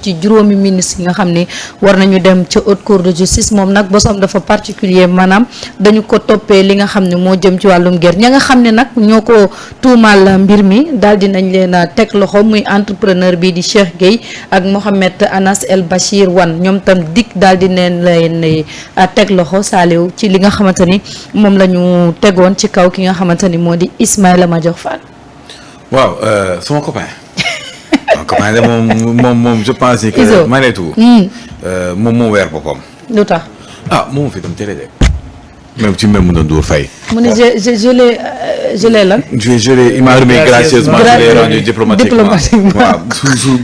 ci juróomi ministre yi nga xam ne war nañu dem ca haute cour de justice moom nag bosom dafa particulier maanaam dañu ko toppee li nga xam ne moo jëm ci wàllum guerre ña nga xam ne nag ñoo ko tuumaal mbir mi daal di nañ leen a teg loxo muy entrepreneur bi di Cheikh Gueye ak Mohamed Anas El Bachir Wane ñoom tam dikk daal di neen leen teg loxo Saliou ci li nga xamante ni moom la ñu tegoon ci kaw ki nga xamante ni moo di Ismaïla Madior Fall. waaw sama copain. comment de moom je pense que Mariétou moom moo weer boppam. lu tax. moom fi tam télé de. même ci même mu doon Ndour Faye. mu ne je l'ai lan. je l'ai il m'a remis gracieusement je l'ai rendu diplomatiquement.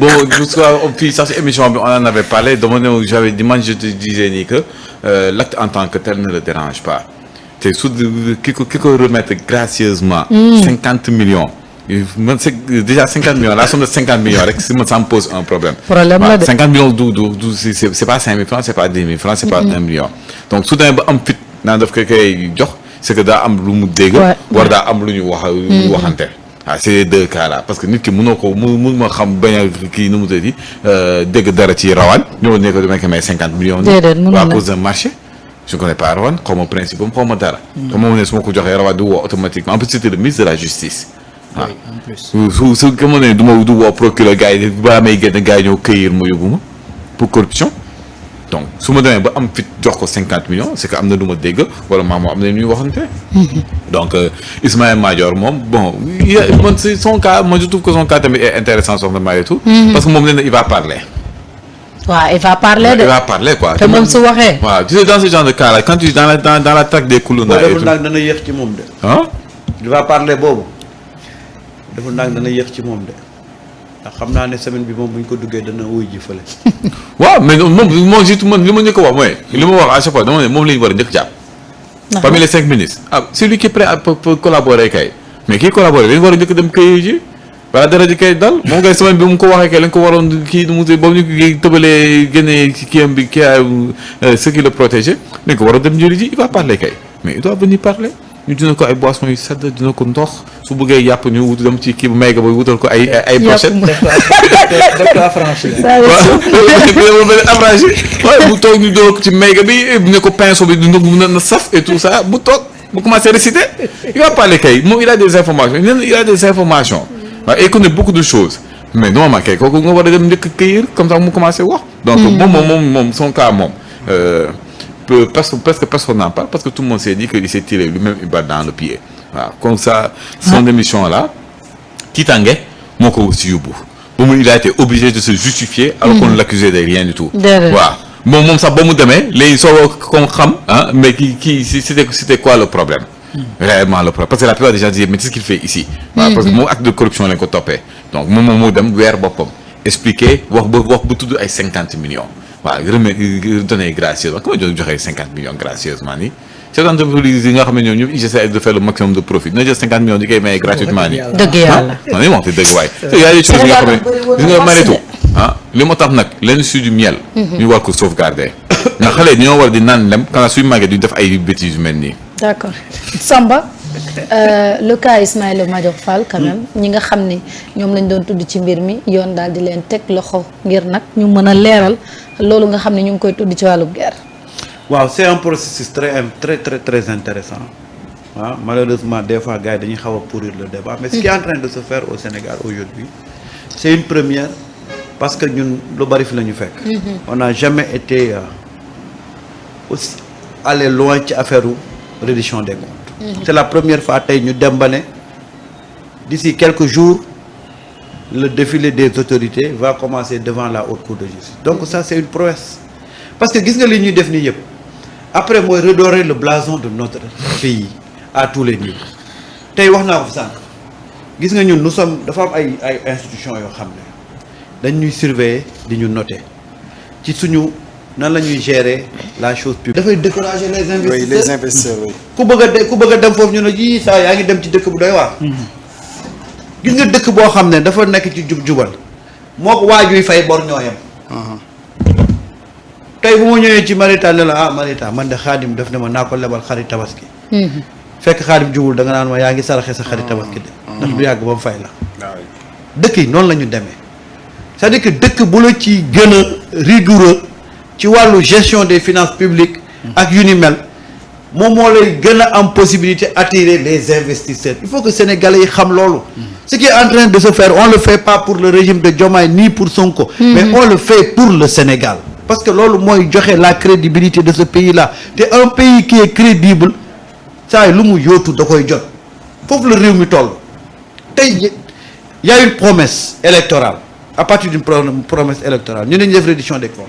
waaw fii sax si émission bi on en avait parlé dama ne j'avais dit man je te disais ni que l'acte en tant que tel ne le dérange pas te su ki ko remettre gracieusement. 50 millions. man c'est déjà 50 millions la somme de 50 millions rek si man ça me pose un problème. La de 50 millions du c'est pas 5 000 francs c'est pas 10 000 francs c'est pas 1 million. donc su demee ba am fit naan daf koy jox c'est que daa am lu mu dégg. war daa am lu ñu waxante. c'est les deux cas là parce que nit ki mënoo ko mun ma xam bañ a kii nu mu tëddi dégg dara ci rawaan ñëw ne ko dama koy may 50 millions. déedéet mënul à cause d'un marché. je ne connais pas rawaan xaw ma principe am xaw ma dara. te moom ne su ma ko joxee rawaan du woo automatiquement en plus c'était le ministre de la justice. oui en plus su ko mënee du ma woo procureur gars yi balaa may génn gars yi ñëw cueillir ma yóbbu ma pour corruption donc su ma demee ba am fit jox ko 50 millions c'est que am na lu ma dégg wala maam am na ñuy waxante. donc Ismaïla Madior moom bon man c'est son cas moi je trouve que son cas tamit est intéressant soxna Mariétou. parce que moom nee na il va parler. waaw il va parler de. il va parler quoi. te moom su waxee. waaw tu sais dans ce genre de cas là quand tu dans la traque des Koulouna. deful nag dana yéex ci moom de. il va parler boobu. deful nag dana yéex ci moom de ndax xam naa ne semaine bi moom bu ñu ko duggee dana wuy ji fële. waaw mais moom surtout man li ma njëkk a wax mooy li ma wax à chaque fois dama ne moom la ñu war a njëkk jàpp. parmi les 5 ministres celui qui est prêt à collaborer kay mais kii collaborer dañu war a njëkk dem këyit ji wala dara ji kay dal moom kay semaine bi mu ko waxee kay lañ ko waroon kii mu boobu ñu ko tëbalee génnee kii am bi kii ce qui le protégeait dañ ko war a dem njëriñ ji il va parler kay mais il doit venir parler. ñu dina ko ay boissons yu sedd dina ko ndox su bëggee yàpp ñu wut dem ci kii bu may ga ba wutal ko ay brochette. def ko affranchi. waaw bu toog ñu doon ko ci may ga bi ne ko pinceau bi dina ko na saf et tout ça bu toog bu commencé réciter il va parler kay moom il a des informations il a des informations. waaw il connaît beaucoup de choses mais normalement kay kooku nga war a dem njëkk cueillir comme ça mu commencé wax. donc moom son cas moom. presque personne n'en parle parce que tout le monde s'est dit qu'il s'est tiré lui-même une balle dans le pied waaw comme ça son émission là tiitange moo ko si yóbbu ba mu il a été obligé de se justifier alors qu'on l'accusait de rien du tout waaw moom sax ba mu demee léegi soo ko xam mais kii c'était quoi le problème réellement le problème parce que la plupart des gens disaient mais qu'est-ce qu'il fait ici waaw parce que moom acte de corruption lañ ko toppee donc moom moo dem weer boppam expliquer wax ba tudd ay 50 millions waaw donné gracieusement comment joxee 50 millions gracieusement nii ces entreprises yi nga xam ne ñoom ñëpp ils essaient de faire le maximum de profit dina jël 50 millions di koy maye gratuitement nii. dëgg yàlla non li ma wax te dëgg waaye. te y a des choses yi nga xam ne gis nga Mariétou li ma tax nag l'industrie du miel. ñu war ko sauvegarder. ndax xale yi ñoo war di naan lem quand suy màggee duñ def ay bêtises yu mel nii. d'accord Samba. le cas Ismaïla Madior Fall quand même ñi nga xam ne ñoom lañ doon tudd ci mbir mi yoon daal di leen teg loxo ngir nag ñu mën a leeral loolu nga xam ne ñu ngi koy tudd ci wàllu guerre. waaw c'est un processus très intéressant malheureusement des fois gars yi dañuy xaw a pourrir le débat mais ce qui est en train de se faire au Sénégal aujourd'hui c'est une première parce que ñun lu bari fi la ñu fekk. on n'a jamais été aussi allé loin ci affaire reddition des comptes. C'est la première fois tey ñu dem ba ne d'ici quelques jours le défilé des autorités va commencer devant la haute cour de justice donc ça c'est une prouesse parce que gis nga li ñuy def nii yëpp après mooy redorer le blason de notre pays à tous les niveaux tey wax naa ko sànq gis nga ñun nous sommes dafa am ay institutions yoo xam ne dañ ñuy surveiller di ñu noter ci suñu nan la ñuy gérer la chose publique. dafay décourager les investisseurs. oui les investisseurs oui. ku bëgg a dem foofu ñu ne yii saa yaa ngi dem ci dëkk bu doy waar. gis nga dëkk boo xam ne dafa nekk ci jub-jubal moo ko waajuy fay bor ñoo yem. tey bu ma ñëwee ci Marita ne la Marita man de Xaadim def ne ma naa ko lebal xarit tabaski. fekk Xaadim jubul da nga naan ma yaa ngi saraxe sa xarit tabaski de. ndax du yàgg ba mu fay la. dëkk yi noonu la ñu demee c'est-à-dire que dëkk bu la ci gën a rigoureux ci wàllu gestion des finances publiques ak yu ni mel moom moo lay gën a am possibilité attirer les investisseurs il faut que sénégalais yi xam loolu ce qui est en train de se faire on le fait pas pour le régime de Diomaye ni pour Sonko mais on le fait pour le Sénégal parce que loolu mooy joxe la crédibilité de ce pays là te un pays qui est crédible saa lu mu yóotu da koy jot foofu la réew mi toll tey y a une promesse électorale à partir d'une promesse électorale ñu ne ñu def reddition des comptes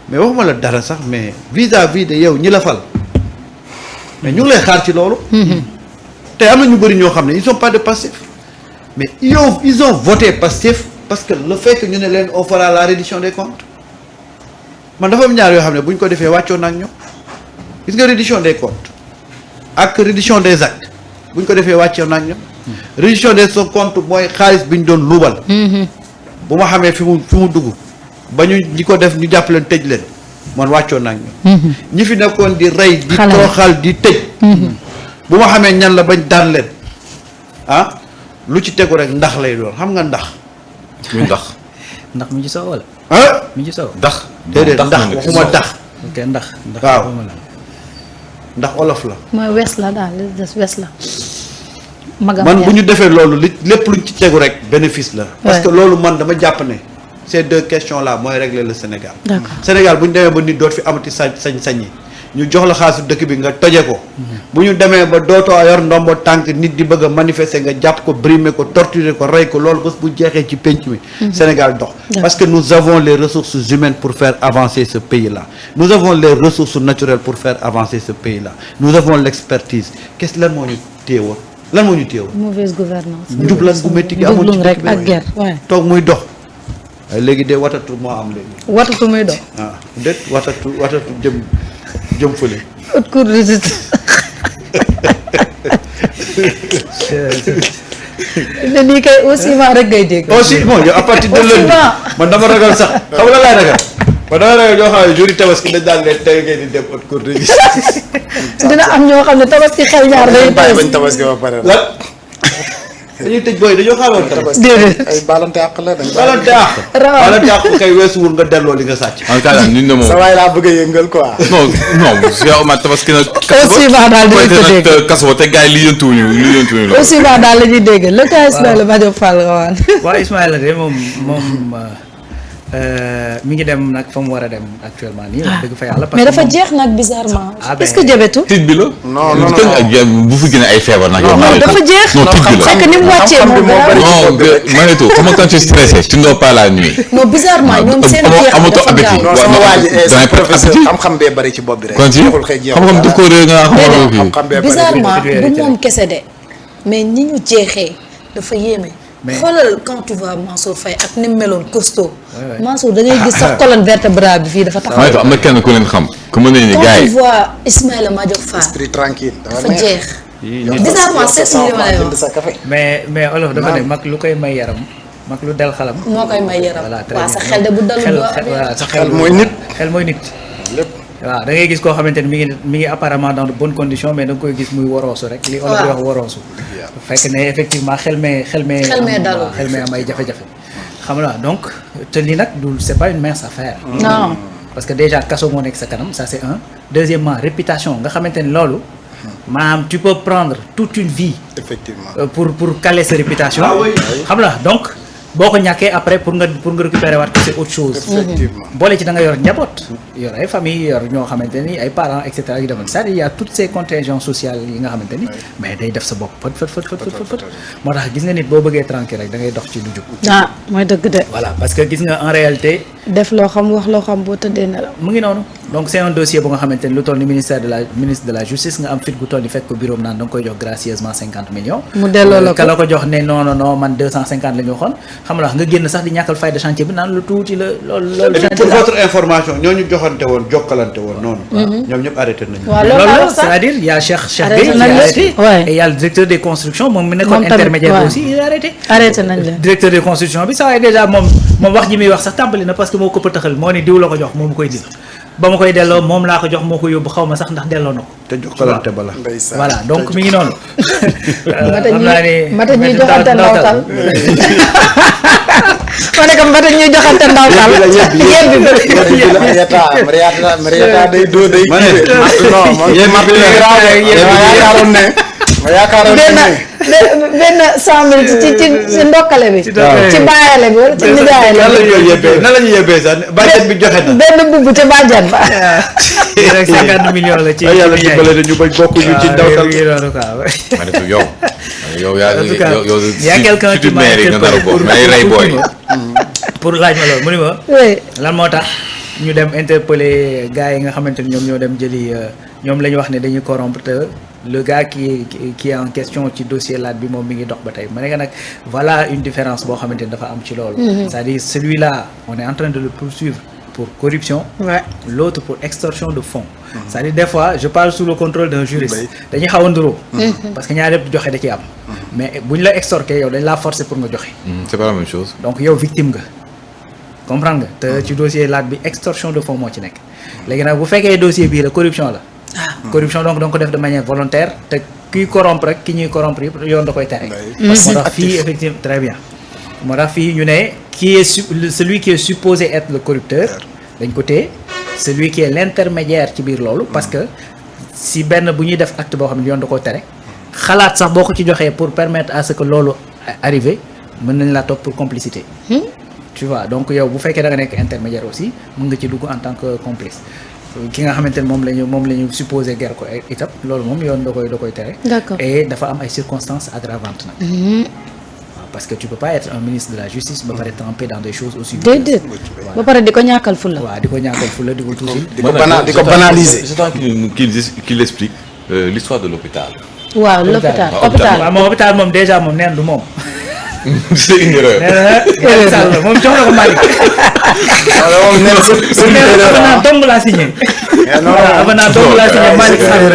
mais waxuma la dara sax mais vis-à-vis de yow ñi la fal mais ñu ngi lay xaar ci loolu. te am na ñu bëri ñoo xam ne ils sont pas de Pastef mais ils ont voté Pastef parce que le fait que ñu ne leen on fera la reddition des comptes man dafa am ñaar yoo xam ne bu ñu ko defee wàccoon na ak ñoom gis nga reddition des comptes ak reddition des actes bu ñu ko defee wàccoon na ak ñoom. reddition des comptes mooy xaalis bi ñu doon luubal. bu ma xamee fi mu dugg ba ñu ñi ko def ñu jàpp leen tëj leen man wàccoon na ak ñoom. ñi fi nekkoon di rey di tooxal di tëj. bu ma xamee ñan la bañ daan leen ah lu ci tegu rek ndax lay doon xam nga ndax. muy ndax. ndax mi ci sow wala. ah mi ci sow. ndax. déedéet ndax waxuma ndax. ok ndax. waaw ndax olof la. mooy wes la daal li des wes la. man bu ñu defee loolu li lépp luñ ci tegu rek bénéfice la. parce que loolu man dama jàpp ne ces deux questions là mooy régler le Sénégal. d'accord Sénégal bu ñu demee ba nit doot fi amati sañ-sañ yi ñu jox la xaalisu dëkk bi nga toje ko. bu ñu demee ba dootoo yor ndombo tànk nit di bëgg a manifester nga jàpp ko brimer ko torturer ko rey ko loolu bés bu jeexee ci penc mi. Sénégal dox. parce que nous avons les ressources humaines pour faire avancer ce pays là. nous avons les ressources naturelles pour faire avancer ce pays là. nous avons l'expertise qu'est-ce lan moo ñu téewoon. lan moo ñu téew mauvaise gouvernance njublan gu métti gi amul ci rek ak guerre waaye toog muy dox waaye léegi de watatu moo am léegi watatu muy dox waaw déet watatu jëm fële haute cour de justice ne nii kay aussi ma rek ngay dégg aussi bon yow à partir de lundi man dama ragal sax xam nga laay ragal man dama ragal ñoo xam ne jour yi tabaski dañ daan leen tey ngeen di dem haute cour de justice dina am ñoo xam ne tabaski xel ñaar day bàyyi bañ tabaski ba pare lan dañuy tëj booy dañoo xaaroon tabaski déedéet ay balante àq la dañ balante àq kay weesuwul nga delloo li nga sàcc en tout cas ñun de moom. sa waay laa bëgg a yëngal quoi non Cheikh Omar tabaski nag. aussi baax daal dinañ ko dégg kaso te gars yi lijjantuwuñu loolu. aussi baax daal la ñuy dégg le cas Ismaïla Madior Fall Rawane waaw Ismaïla de moom mi ngi dem nag fa mu war a dem actuellement nii. wax dëgg fa yàlla parce mais que dafa moom- jeex nag bizarrement Ah, est-ce ben- que jabetu tiit bi la. non non bu fi gën a ay feebar nag. yow non Manetou. dafa jeex non tiit bi la. c'est que ni mu wàccee xam-xam bi moom moo bari. non Manetou xam nga quand tu es stressé tu ne dors pas la nuit. non bizarrement ñoom seen amoo- jeex amatoo dafa appétit. gaaw non sama waa ji damay sa perte professeur appétit. xam-xam bee bari ci bopp bi rek kon ci jeexul xëy jeexul xam-xam daf ko réer nga xam Déedéet. kii. xam-xam bee bari bizarrement Vérité du la. moom kese de mais ni ñu jeexee dafa yéeme. Mais- xoolal quand tu vois Mansour Faye ak ni mu meloon costaud. Ouais, ouais. Mansour da ngay gis sax colonne vertébrale bi fii dafa taxaw. Manetou am na kenn ku leen xam ku mën nañu ne quand gars tu yi. vois Ismaïla Madior Fall esprit tranquille dafa jeex. bizarrement c'est ce que ma lay jënd wax sa café mais olof dafa ne mag lu koy may yaram mag lu del xalam. moo koy may yaram. voilà très waaw bien sa xel de bu dalul xel doo xel amee. voilà sa xel mooy nit. xel mooy nit. lépp waaw da ngay gis koo xamante ni mi ngi apparemment dans de bonnes conditions mais da nga koy gis muy woroosu rek li olof di wax woroosu fekk ne effectivement xel mee Xel mee dalul. xel mee am ay jafe-jafe xam nga donc te lii nag du c'est pas une mince affaire non parce que déjà kaso moo nekk sa kanam ça c'est un deuxièmement réputation nga xamante ni loolu maanaam tu peux prendre toute une vie effectivement pour caler sa réputation Ah oui. xam nga donc boo ko ñàkkee après pour nga récupérer waat ko c'est autre chose effectivement boole ci da nga yor njaboot yor ay famille yor ñoo xamante ni ay parents et cetera yu demoon c'est-à-dire il y a toutes ces contingents sociales yi nga xamante ni mais day def sa bopp fët moo tax gis nga nit boo bëggee tranquille rek da ngay dox ci lu jub ah mooy dëgg de. voilà parce que gis nga en réalité def loo xam wax loo xam boo tëddee nelaw. mu ngi noonu donc c'est un dossier bu nga xamante ni lu toll ni ministre de la justice nga am fit gu toll ni fekk ko bureau naan da nga koy jox gracieusement 50 millions Mu delloo la ko. ka la ko jox ne non man 250 la ñu waxoon xam nga nga génn sax di ñàkkal fayda chantier bi naan lu tuuti la loolu et puis chantier pour la. votre information ñooñu joxante woon jokkalante woon noonu ñoom ñëpp arrêté nañu waaw loolu loolu laa la wax sax. c'est-à-dire il y a Cheikh Arrêté Gueye qui nañ est leen. arrêté Ouais. et il y a le directeur des constructions moom mi nekkoon Moom tamit, intermédiaire ouais. aussi il est arrêté arrêté nañ leen. directeur des constructions bi ça waaye déjà moom wax ji muy wax sax tàmbali na parce que moo ko pëtaxal moo ni diw la ko jox moo ma koy dil ba ma koy delloo moom laa ko jox moo ko yóbbu xaw ma sax ndax delloo na ko te jokkalante bala ndeysaan voilà donc mi ngi noonu. mata ñuy joxante ndawtal ma ne ko ba tey ñuy joxante ndaw tal yebbi Mariata day doo day ma ne non man ma yaakaaroon ne benn 100 000 ci ndokkale bi. ci baayale bi wala ci nijaayale bi. nan la ñuy yebbee sax bàjjen bi joxe na. benn bubb ca bàjjan ba. rek 50 millions la ci yàlla dimbale na ñu bañ bokk ñu ci ndawtal. ma ne ko yow yaa en tout cas yow y a quelqu'un qui m'a nga nar a bokk mais rey booy. pour laaj ma loolu mu ni ma oui. lan moo tax ñu dem interpeller gars yi nga xamante ni ñoom ñoo dem jëli ñoom la ñu wax ne dañuy corrompre te le gars qui est en question ci dossier laat bi moom mi ngi dox ba tey ma ne nag voilà une différence boo xamante ni dafa am ci loolu. c'est-à-dire celui-là on est en train de le poursuivre pour corruption. Ouais. L'autre pour extorsion de fonds. C'est-à-dire des fois je parle sous le contrôle d'un juriste. dañuy xaw a nduroo. parce que ñaar yëpp joxe da ciy am. mais bu ñu la extorqué yow dañ laa forcer pour nga joxe. c'est pas la même chose. donc yow victime nga. comprendre nga te ci dossier laat bi extorsion de fonds moo ci nekk. léegi nag bu fekkee dossier bii la corruption la. corruption donc ko def de manière volontaire te kiy corrompre rek ki ñuy corrompre yëpp yoon da koy tere. moo tax fii effectivement très bien. moo tax fii ñu ne qui est celui qui est supposé être le corrupteur dañ ko téye celui qui est l'intermédiaire ci biir loolu parce que si benn bu ñuy def acte boo xam ne yoon da koo tere xalaat sax boo ko ci joxee pour permettre à ce que loolu arrivé mën nañ la topp pour complicité. tu vois donc yow bu fekkee da nga nekk intermédiaire aussi mën nga ci dugg en tant que complice ki nga xamante ne moom la ñu supposé ger ko itam loolu moom yoon da koy tere. D'accord. et dafa am ay circonstances aggravantes nag. parce que tu peux pas être un ministre de la justice ba pare tremper dans des choses aussi. déedéet ba pare di ko ñàkkal fulla. waaw di ko ñàkkal fulla di ko tuuti. di ko banaliser. j'attends qu'il explique l'histoire de l'hôpital. waaw l'hôpital waaw moom hôpital moom déjà moom neen du moom. c'est une erreur. nee na moom jox na ko Malick. moom nee na avenant dong laa signé. avenant dong laa signé Malick Sall